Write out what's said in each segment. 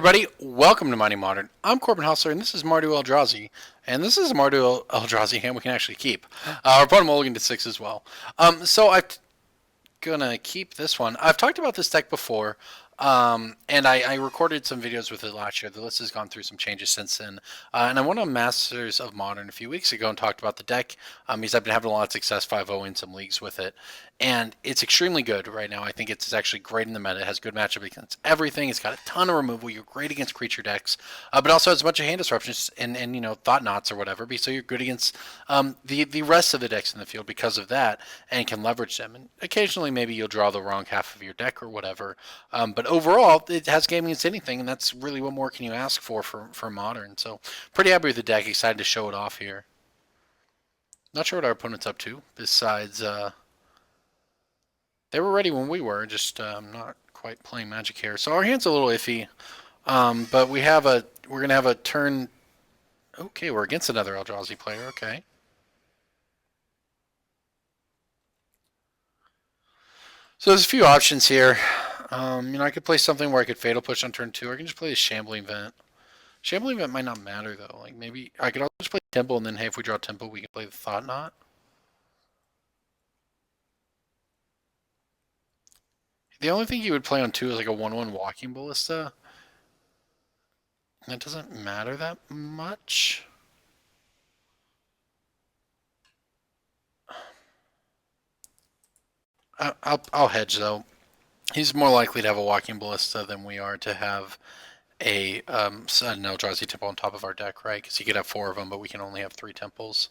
everybody, welcome to Mighty Modern. I'm Corbin Hausler, and this is Mardu Eldrazi. And this is a Mardu Eldrazi hand we can actually keep. Our opponent mulligan to 6 as well. So I'm gonna keep this one. I've talked about this deck before, and I recorded some videos with it last year. The list has gone through some changes since then. And I went on Masters of Modern a few weeks ago and talked about the deck, because I've been having a lot of success 5-0 in some leagues with it. And it's extremely good right now. I think it's actually great in the meta. It has good matchup against everything. It's got a ton of removal. You're great against creature decks, but also has a bunch of hand disruptions and thought knots or whatever. So you're good against the rest of the decks in the field because of that, and can leverage them. And occasionally maybe you'll draw the wrong half of your deck or whatever. But overall, it has game against anything, and that's really what more can you ask for Modern. So pretty happy with the deck. Excited to show it off here. Not sure what our opponent's up to besides. They were ready when we were, just not quite playing Magic here. So our hand's a little iffy, but we're gonna have a turn. Okay, we're against another Eldrazi player. Okay. So there's a few options here. I could play something where I could Fatal Push on turn 2, or I can just play a Shambling Vent. Shambling Vent might not matter though. Like maybe I could also just play Temple, and then hey, if we draw Temple, we can play the Thought Knot. The only thing you would play on 2 is like a 1/1 Walking Ballista. That doesn't matter that much. I'll hedge though. He's more likely to have a Walking Ballista than we are to have an Eldrazi Temple on top of our deck, right? Because he could have 4 of them, but we can only have 3 temples.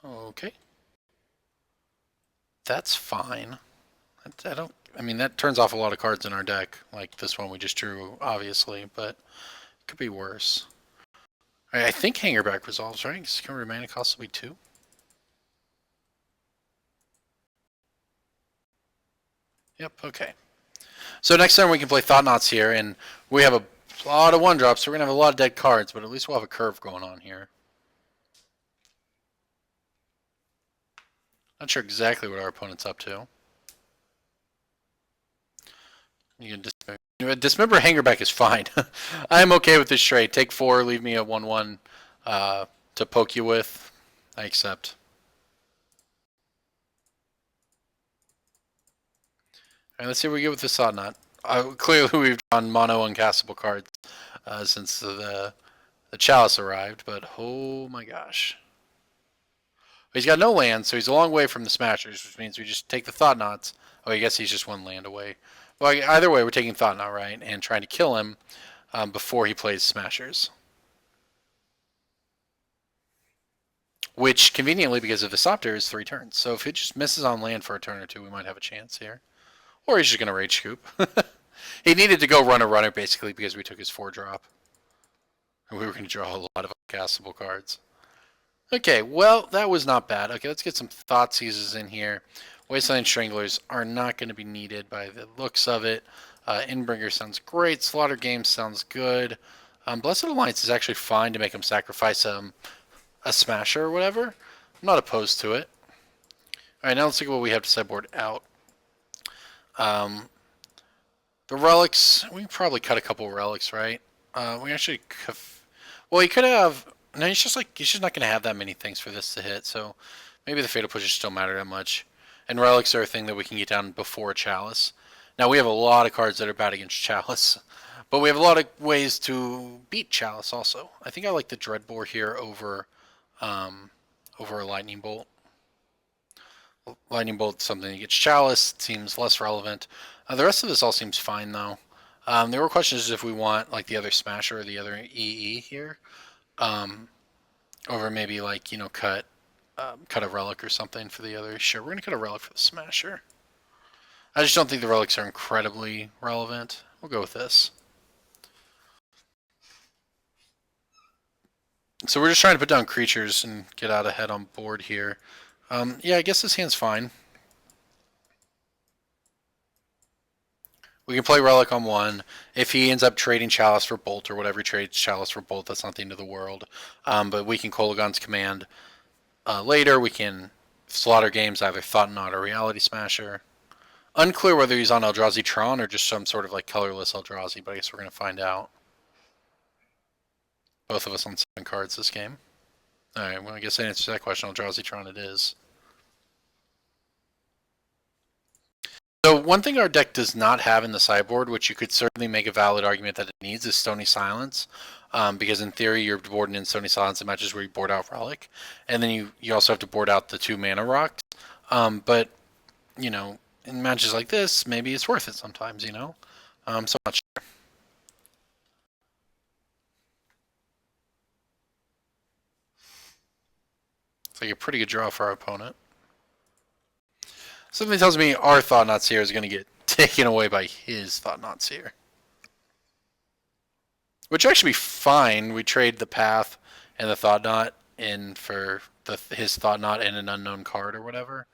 Okay. That's fine. That turns off a lot of cards in our deck, like this one we just drew, obviously, but it could be worse. I think Hangerback resolves, right? Because can mana cost will be 2. Yep, okay. So next turn we can play Thought Knots here, and we have a lot of 1-drops, so we're going to have a lot of dead cards, but at least we'll have a curve going on here. Not sure exactly what our opponent's up to. You can Dismember Hangerback is fine. I'm okay with this trade. Take 4, leave me a 1/1 to poke you with. I accept. Alright, let's see what we get with this Thought Knot. Clearly we've drawn mono uncastable cards since the Chalice arrived, but oh my gosh. He's got no land, so he's a long way from the Smashers, which means we just take the Thought Knots. Oh, I guess he's just 1 land away. Well, either way, we're taking Thought Knot, right? And trying to kill him before he plays Smashers. Which, conveniently, because of Disruptor, is 3 turns. So if it just misses on land for a turn or 2, we might have a chance here. Or he's just going to Rage Scoop. He needed to go run a runner, basically, because we took his 4-drop. And we were going to draw a lot of uncastable cards. Okay, well, that was not bad. Okay, let's get some Thoughtseizes in here. Wasteland Stranglers are not going to be needed by the looks of it. Inbringer sounds great. Slaughter Games sounds good. Blessed Alliance is actually fine to make him sacrifice a Smasher or whatever. I'm not opposed to it. Alright, now let's look at what we have to sideboard out. The Relics, we can probably cut a couple Relics, right? We actually... Well, he could have... No, he's just not going to have that many things for this to hit, so maybe the Fatal Pushes don't matter that much. And Relics are a thing that we can get down before Chalice. Now, we have a lot of cards that are bad against Chalice, but we have a lot of ways to beat Chalice also. I think I like the Dreadbore here over a Lightning Bolt. Lightning Bolt is something that gets Chalice. It seems less relevant. The rest of this all seems fine, though. There were questions if we want like the other Smasher or the other EE here. Over maybe like, cut a Relic or something for the other. Sure, we're going to cut a Relic for the Smasher. I just don't think the Relics are incredibly relevant. We'll go with this. So we're just trying to put down creatures and get out ahead on board here. Yeah, I guess this hand's fine. We can play Relic on 1. If he ends up trading Chalice for Bolt or whatever he trades Chalice for Bolt, that's not the end of the world. But we can Kolaghan's Command later. We can Slaughter Games, either Thought Knot or Reality Smasher. Unclear whether he's on Eldrazi Tron or just some sort of like colorless Eldrazi, but I guess we're going to find out. Both of us on 7 cards this game. Alright, well I guess that answers that question. Eldrazi Tron it is. So one thing our deck does not have in the sideboard, which you could certainly make a valid argument that it needs, is Stony Silence. Because in theory you're boarding in Stony Silence in matches where you board out Relic. And then you also have to board out the 2 mana rocks. But, you know, in matches like this, maybe it's worth it sometimes, you know? So I'm not sure. It's like a pretty good draw for our opponent. Something tells me our Thought-Knot Seer is going to get taken away by his Thought-Knot Seer. Which actually be fine. We trade the Path and the Thought-Knot in for his Thought-Knot and an unknown card or whatever.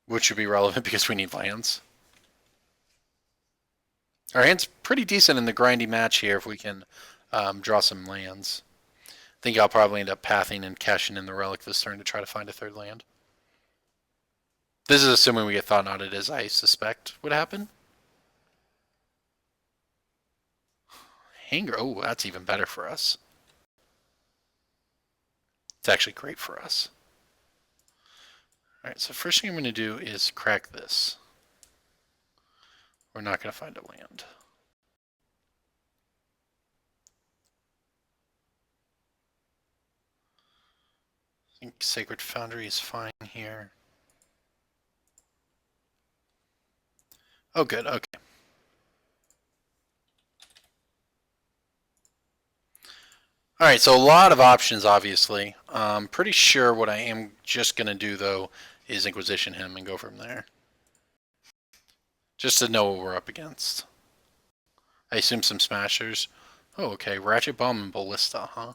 Which would be relevant because we need lands. Our hand's pretty decent in the grindy match here if we can draw some lands. I think I'll probably end up pathing and cashing in the Relic this turn to try to find a 3rd land. This is assuming we get Thought-Knotted, as I suspect would happen. Hanger, oh, that's even better for us. It's actually great for us. Alright, so first thing I'm going to do is crack this. We're not going to find a land. I think Sacred Foundry is fine here. Oh, good, okay. Alright, so a lot of options, obviously. Pretty sure what I am just going to do, though, is Inquisition him and go from there. Just to know what we're up against. I assume some Smashers. Oh, okay. Ratchet Bomb and Ballista, huh?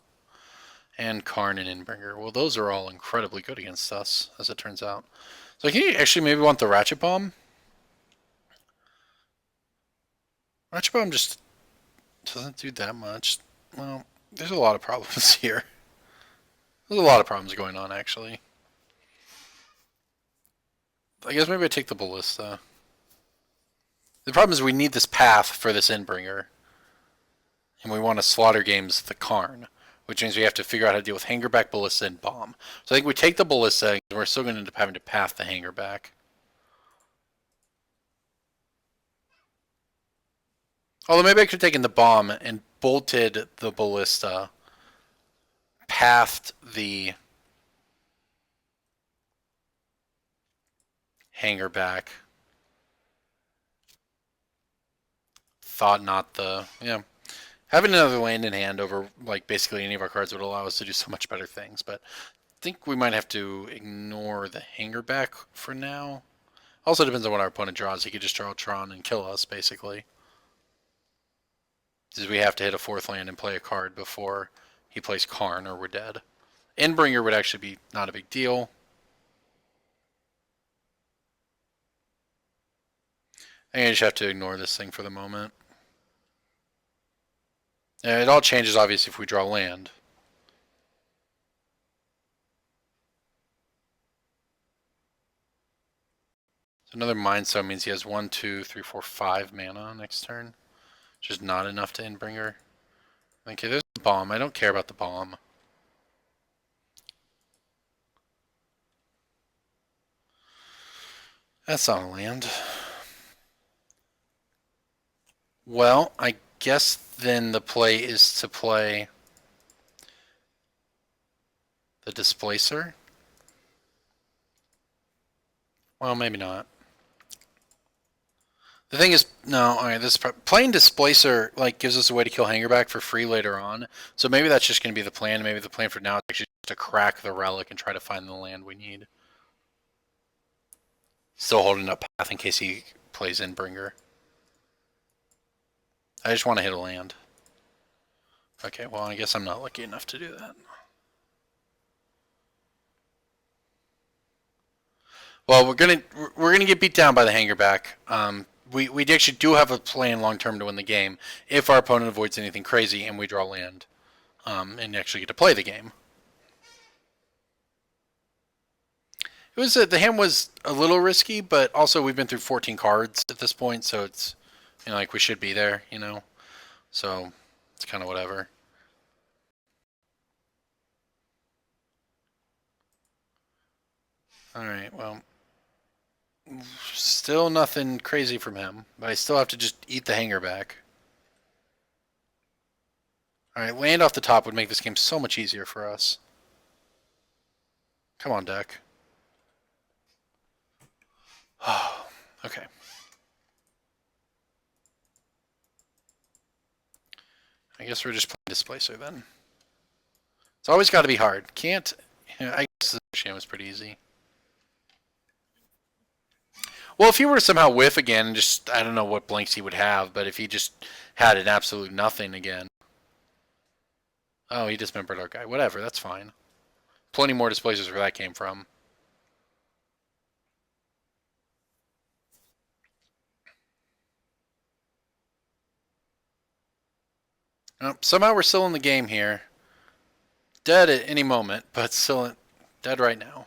And Karn and Inbringer. Well, those are all incredibly good against us, as it turns out. So can you actually maybe want the Ratchet Bomb? Ratchet Bomb just doesn't do that much. Well, there's a lot of problems here. There's a lot of problems going on, actually. I guess maybe I take the Ballista. The problem is we need this path for this Inbringer. And we want to slaughter games the Karn, which means we have to figure out how to deal with Hangerback, Ballista, and Bomb. So I think we take the Ballista, and we're still going to end up having to path the Hangerback. Although maybe I could have taken the Bomb and bolted the Ballista, pathed the Hangerback, Thought-Knot the, yeah. Having another land in hand over like basically any of our cards would allow us to do so much better things, but I think we might have to ignore the Hangerback for now. Also depends on what our opponent draws. He could just draw Tron and kill us, basically. Because we have to hit a 4th land and play a card before he plays Karn or we're dead. Inbringer would actually be not a big deal. I think I just have to ignore this thing for the moment. It all changes, obviously, if we draw land. So another Mind Stone means he has 1, 2, 3, 4, 5 mana next turn. Which is not enough to Inbringer. Okay, there's the Bomb. I don't care about the Bomb. That's not a land. Well, I guess then the play is to play the Displacer. Well, maybe not. The thing is, no, alright, this playing Displacer like gives us a way to kill Hangerback for free later on. So maybe that's just going to be the plan. Maybe the plan for now is actually to crack the Relic and try to find the land we need. Still holding up path in case he plays Inbringer. I just want to hit a land. Okay, well, I guess I'm not lucky enough to do that. Well, we're gonna get beat down by the Hangerback. We actually do have a plan long term to win the game if our opponent avoids anything crazy and we draw land, and actually get to play the game. It was the hand was a little risky, but also we've been through 14 cards at this point, so it's like we should be there, So it's kind of whatever. All right, well, still nothing crazy from him, but I still have to just eat the hanger back. All right, land off the top would make this game so much easier for us. Come on, deck. Oh, okay. I guess we're just playing Displacer then. It's always got to be hard. Can't. I guess the sham was pretty easy. Well, if he were to somehow whiff again, just I don't know what blanks he would have, but if he just had an absolute nothing again. Oh, he dismembered our guy. Whatever, that's fine. Plenty more Displacers where that came from. Oh, somehow we're still in the game here. Dead at any moment, but still dead right now.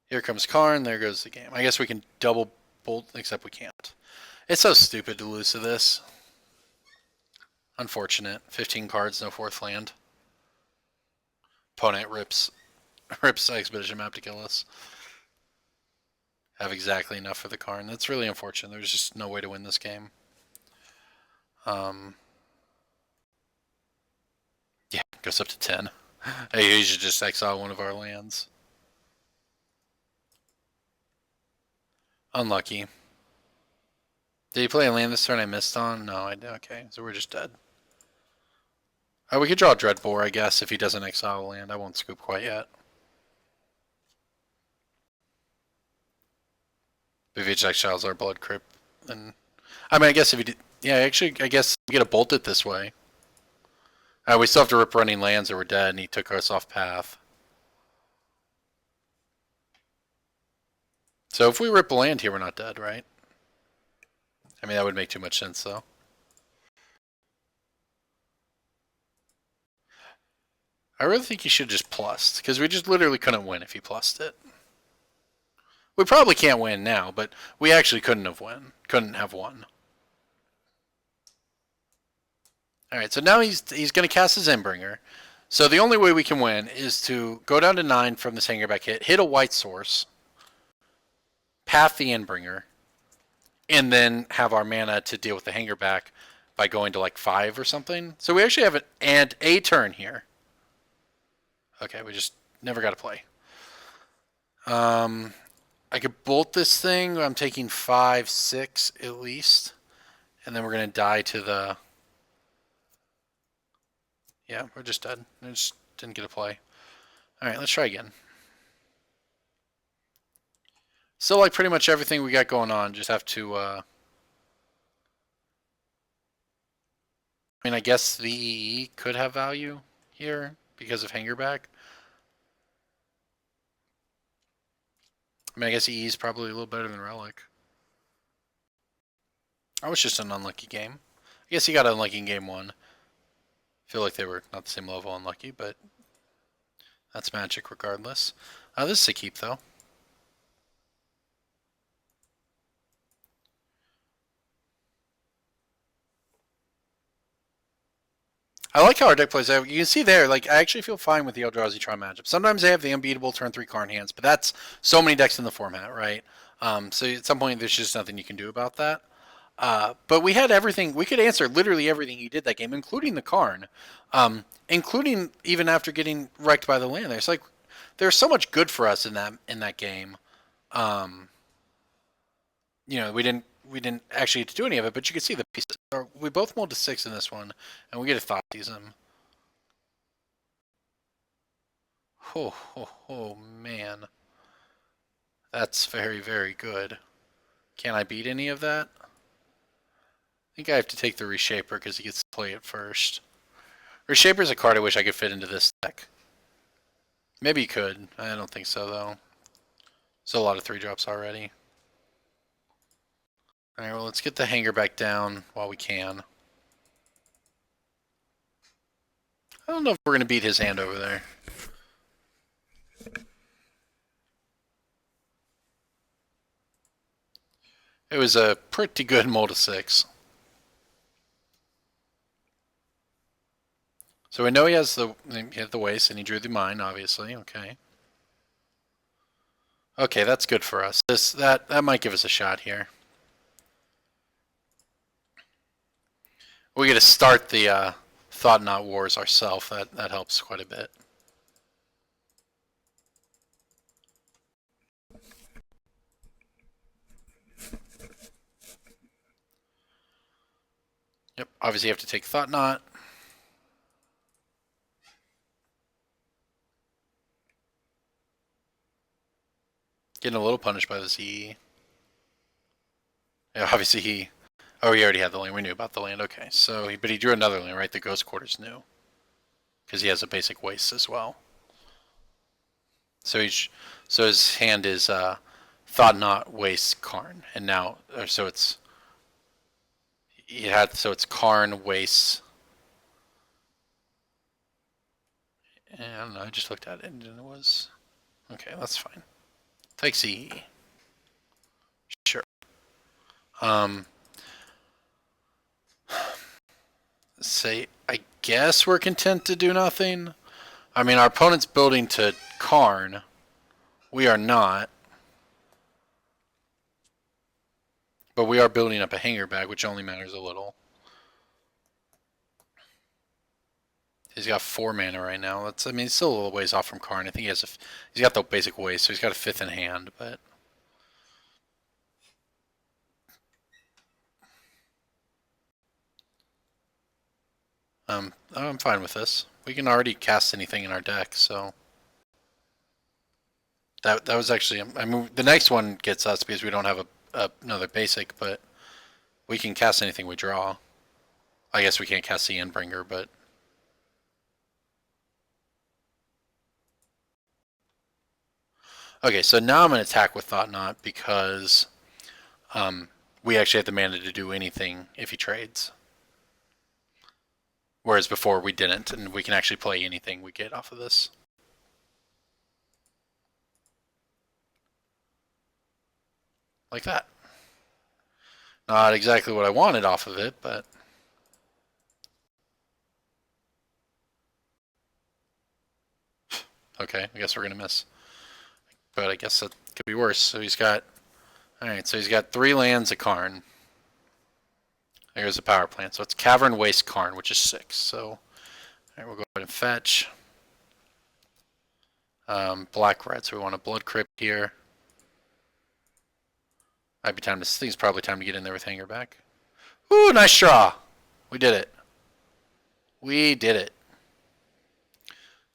Here comes Karn. There goes the game. I guess we can double bolt, except we can't. It's so stupid to lose to this. Unfortunate. 15 cards, no fourth land. Opponent rips Expedition Map to kill us. Have exactly enough for the Karn. That's really unfortunate. There's just no way to win this game. Yeah, goes up to 10. Hey, he should just exile one of our lands. Unlucky. Did he play a land this turn I missed on? No, I did. Okay, so we're just dead. We could draw Dreadbore, I guess, if he doesn't exile a land. I won't scoop quite yet. If he just exiles our Blood Crypt, then... I mean, I guess if he did... Yeah, actually, I guess we get a bolt it this way. We still have to rip running lands or we're dead, and he took us off path. So if we rip a land here, we're not dead, right? I mean, that would make too much sense, though. I really think he should just plus, because we just literally couldn't win if he plussed it. We probably can't win now, but we actually couldn't have won. Alright, so now he's going to cast his Endbringer. So the only way we can win is to go down to 9 from this Hangerback hit a white source, path the Endbringer, and then have our mana to deal with the Hangerback by going to like 5 or something. So we actually have a turn here. Okay, we just never got to play. I could bolt this thing. I'm taking 5, 6 at least. And then we're going to die to the... Yeah, we're just dead. I just didn't get a play. Alright, let's try again. Still like pretty much everything we got going on. Just have to... I mean, I guess the EE could have value here because of Hangerback. I mean, I guess EE is probably a little better than Relic. That was just an unlucky game. I guess he got unlucky in game 1. I feel like they were not the same level unlucky, but that's Magic regardless. This is a keep, though. I like how our deck plays out. You can see there, like, I actually feel fine with the Eldrazi Tron matchup. Sometimes they have the unbeatable turn 3 Karn hands, but that's so many decks in the format, right? So at some point, there's just nothing you can do about that. But we had everything. We could answer literally everything he did that game, including the Karn. Including even after getting wrecked by the land. There's like, there's so much good for us in that game. We didn't actually get to do any of it, but you can see the pieces. We both mulled to 6 in this one, and we get a Thoughtseize. Oh, man. That's very, very good. Can I beat any of that? I think I have to take the Reshaper because he gets to play it first. Reshaper is a card I wish I could fit into this deck. Maybe you could. I don't think so, though. There's a lot of 3-drops already. Alright, well, let's get the hanger back down while we can. I don't know if we're going to beat his hand over there. It was a pretty good mold of 6. So we know he has the waste, and he drew the mine, obviously. Okay. Okay, that's good for us. That might give us a shot here. We get to start the Thought Knot Wars ourselves. That helps quite a bit. Yep. Obviously, you have to take Thought Knot. Getting a little punished by the CE. Yeah, obviously he... Oh, he already had the land. We knew about the land. Okay, so but he drew another land, right? The Ghost Quarters new. Because he has a basic waste as well. So his hand is Thought Knot, Waste, Karn. And now... so it's... So it's Karn, Waste... And I don't know, I just looked at it and it was... Okay, that's fine. Take CE. Sure. Say, I guess we're content to do nothing. I mean, our opponent's building to Karn. We are not. But we are building up a hanger bag, which only matters a little. He's got 4 mana right now. I mean, he's still a little ways off from Karn. I think he's got the basic waste, so he's got a 5th in hand, but... I'm fine with this. We can already cast anything in our deck, so... That was actually... I mean, the next one gets us because we don't have another basic, but... We can cast anything we draw. I guess we can't cast the Endbringer, but... Okay, so now I'm going to attack with Thought Knot because we actually have the mana to do anything if he trades. Whereas before we didn't, and we can actually play anything we get off of this. Like that. Not exactly what I wanted off of it, but... Okay, I guess we're going to miss. But I guess that could be worse. So he's got... Alright, so he's got 3 lands of Karn. There's a power plant. So it's Cavern, Waste, Karn, which is 6. So we'll go ahead and fetch. Black-red, so we want a Blood Crypt here. Might be time to... I think it's probably time to get in there with Hanger back. Ooh, nice draw! We did it. We did it.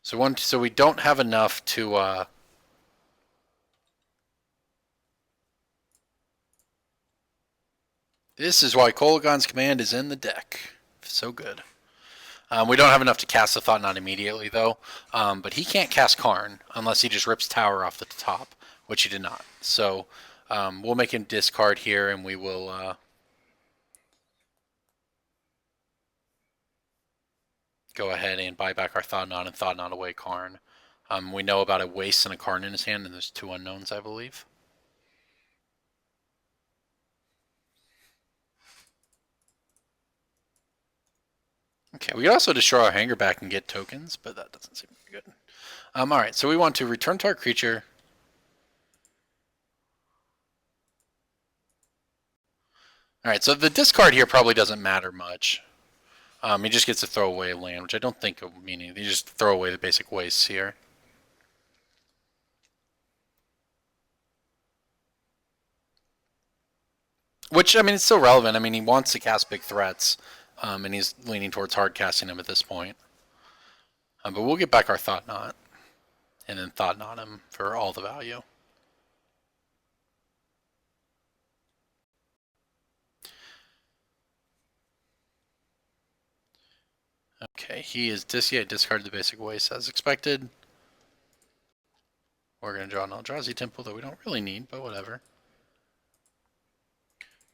So we don't have enough to... This is why Kolaghan's Command is in the deck. So good. We don't have enough to cast the Thought Knot immediately, though. But he can't cast Karn unless he just rips Tower off the top, which he did not. So we'll make him discard here, and we will go ahead and buy back our Thought Knot and Thought Knot away Karn. We know about a Waste and a Karn in his hand, and there's 2 unknowns, I believe. Okay, we can also destroy our Hanger back and get tokens, but that doesn't seem very good. Alright, so we want to return to our creature. Alright, so the discard here probably doesn't matter much. He just gets to throw away a land, which I don't think will mean anything. You just throw away the basic wastes here. Which, I mean, it's still relevant. I mean, he wants to cast big threats, and he's leaning towards hard casting him at this point. But we'll get back our Thought Knot, and then Thought Knot him for all the value. Okay, he is discarded the basic waste as expected. We're going to draw an Eldrazi Temple that we don't really need, but whatever.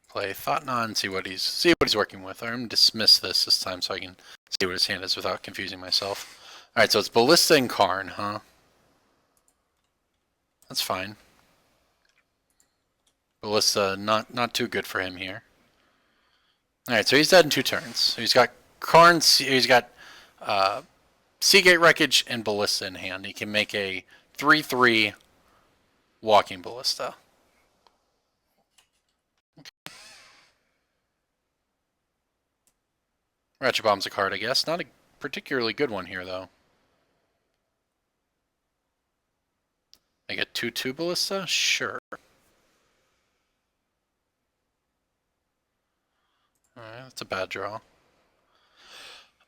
Play Thought Knot and see what he's working with. I'm going to dismiss this time so I can see what his hand is without confusing myself. Alright, so it's Ballista and Karn, huh? That's fine. Ballista, not too good for him here. Alright, so he's dead in 2 turns. So he's got Karn, he's got Seagate Wreckage and Ballista in hand. He can make a 3/3 Walking Ballista. Ratchet Bomb's a card, I guess. Not a particularly good one here, though. Make a 2/2 Ballista? Sure. Alright, that's a bad draw.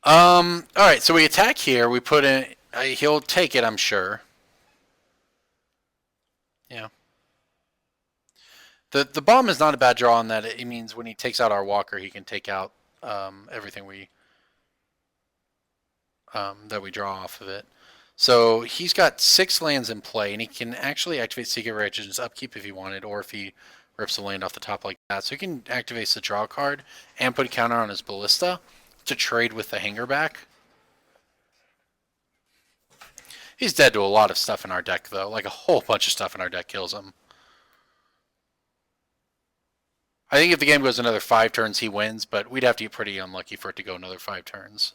Alright, so we attack here. We put in... he'll take it, I'm sure. Yeah. The bomb is not a bad draw in that it means when he takes out our walker, he can take out everything that we draw off of it. So he's got 6 lands in play, and he can actually activate Secret Reaction's upkeep if he wanted, or if he rips a land off the top like that. So he can activate the draw card and put a counter on his Ballista to trade with the hanger back. He's dead to a lot of stuff in our deck, though. Like a whole bunch of stuff in our deck kills him. I think if the game goes another 5 turns, he wins, but we'd have to get pretty unlucky for it to go another 5 turns.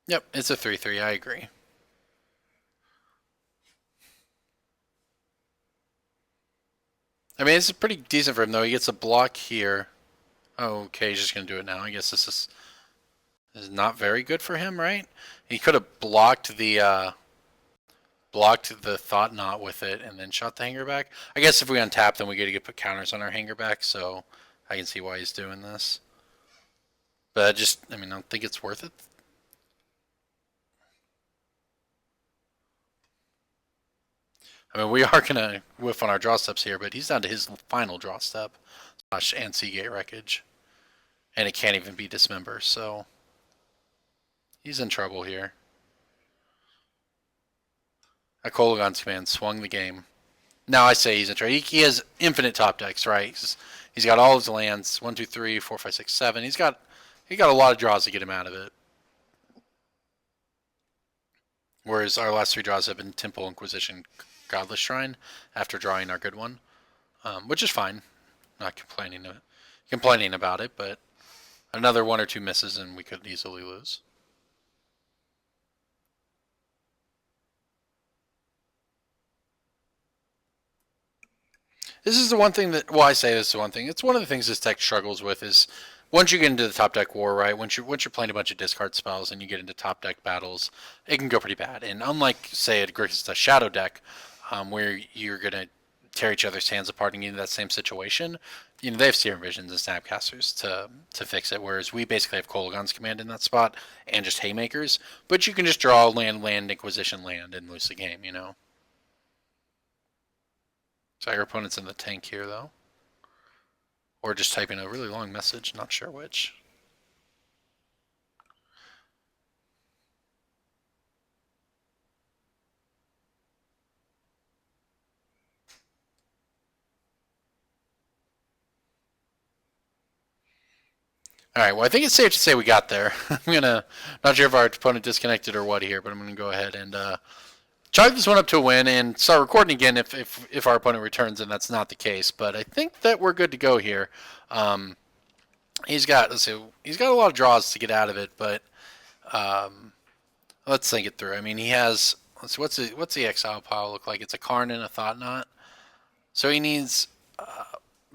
Yep, it's a 3/3, I agree. I mean, it's pretty decent for him, though. He gets a block here. Oh, okay, he's just going to do it now. I guess this is not very good for him, right? He could have blocked the Thought Knot with it and then shot the hanger back. I guess if we untap, then we get to put counters on our hanger back, so I can see why he's doing this. But I mean, I don't think it's worth it. I mean, we are going to whiff on our draw steps here, but he's down to his final draw step. And Seagate Wreckage. And it can't even be Dismember, so he's in trouble here. A Kolaghan's Command swung the game. Now I say he's in trouble. He has infinite top decks, right? He's got all his lands. 1, 2, 3, 4, 5, 6, 7. He got a lot of draws to get him out of it. Whereas our last 3 draws have been Temple, Inquisition, Godless Shrine after drawing our good one, which is fine. Not complaining about it, but another 1 or 2 misses and we could easily lose. This is the one thing that, well, I say this is the one thing. It's one of the things this deck struggles with is once you get into the top deck war, right? Once you're playing a bunch of discard spells and you get into top deck battles, it can go pretty bad. And unlike, say, a Shadow deck, where you're gonna tear each other's hands apart and get into that same situation, you know, they have Serum Visions and Snapcasters to fix it. Whereas we basically have Kolaghan's Command in that spot and just Haymakers. But you can just draw land, Inquisition, land, and lose the game, you know. So your opponent's in the tank here, though. Or just typing a really long message, not sure which. Alright, well I think it's safe to say we got there. Not sure if our opponent disconnected or what here, but I'm gonna go ahead and chalk this one up to a win and start recording again if our opponent returns, and that's not the case. But I think that we're good to go here. He's got a lot of draws to get out of it, but let's think it through. I mean, he has, what's the exile pile look like? It's a Karn and a Thought Knot. So he needs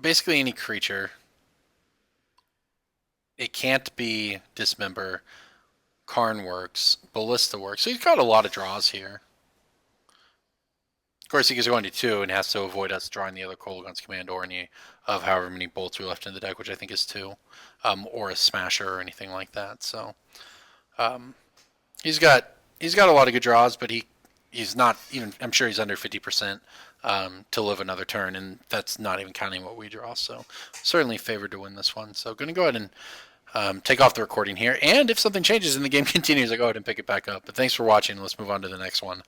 basically any creature. It can't be Dismember. Karn works. Ballista works. So he's got a lot of draws here. Of course, he is going to 2 and has to avoid us drawing the other Kolaghan's Command or any of however many bolts we left in the deck, which I think is 2, or a Smasher or anything like that. So he's got a lot of good draws, but he's not even. I'm sure he's under 50% to live another turn, and that's not even counting what we draw. So certainly favored to win this one. So going to go ahead and take off the recording here, and if something changes and the game continues, I'll go ahead and pick it back up. But thanks for watching. Let's move on to the next one.